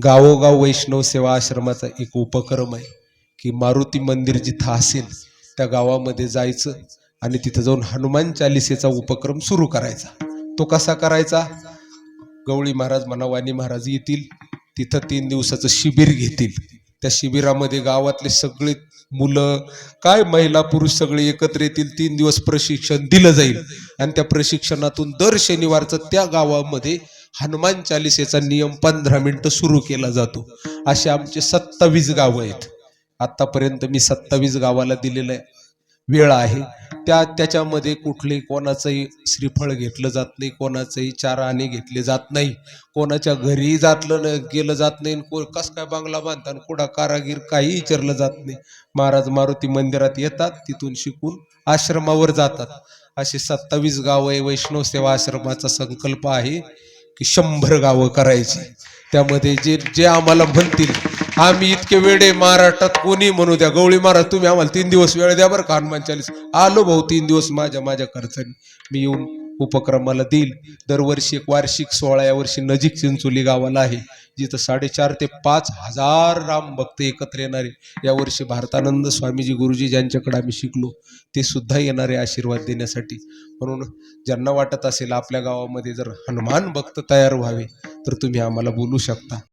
गावोगाव वैष्णव सेवा आश्रमाचा एक उपक्रम आहे की मारुती मंदिर जिथं असेल त्या गावामध्ये जायचं आणि तिथं जाऊन हनुमान चालिसेचा उपक्रम सुरू करायचा। तो कसा करायचा? गवळी महाराज म्हणा वाणी महाराज येतील, तिथं 3 दिवसाचं शिबिर घेतील। त्या शिबिरामध्ये गावातले सगळे मुलं काय महिला पुरुष सगळे एकत्र येतील। 3 दिवस प्रशिक्षण दिलं जाईल आणि त्या प्रशिक्षणातून दर शनिवारचं त्या गावामध्ये हनुमान चालिसेचा नियम 15 मिनिटं सुरू केला जातो। असे आमचे 27 गावं आहेत। आतापर्यंत मी 27 गावाला दिलेलं वेळ आहे। त्याच्यामध्ये कुठले कोणाचंही श्रीफळ घेतलं जात नाही, कोणाचंही 4 आणे घेतले जात नाही, कोणाच्या घरी गेलं जात नाही, कस काय बांगला बांधताना कुठा कारागीर काही विचारलं जात नाही। महाराज मारुती मंदिरात येतात, तिथून शिकून आश्रमावर जातात। असे 27 गाव आहे। वैष्णव सेवा आश्रमाचा संकल्प आहे की 100 गावं करायची। त्यामध्ये जे आम्हाला म्हणतील, आम्ही इतके वेळे महाराष्ट्रात कोणी म्हणू द्या, गवळी महाराज तुम्ही आम्हाला 3 दिवस वेळ द्या बरं का हनुमान चालीस, आलो भाऊ 3 दिवस माझ्या खर्चाने मी येऊन उपक्रमाला देईल। दरवर्षी एक वार्षिक सोहळा यावर्षी नजीक चिंचोली गावाला आहे, जिथं 4,500 ते 5,000 राम भक्त एकत्र येणारे। यावर्षी भारतानंद स्वामीजी गुरुजी ज्यांच्याकडे आम्ही शिकलो ते सुद्धा येणारे आशीर्वाद देण्यासाठी। म्हणून ज्यांना वाटत असेल आपल्या गावामध्ये जर हनुमान भक्त तयार व्हावे तर तुम्ही आम्हाला बोलू शकता।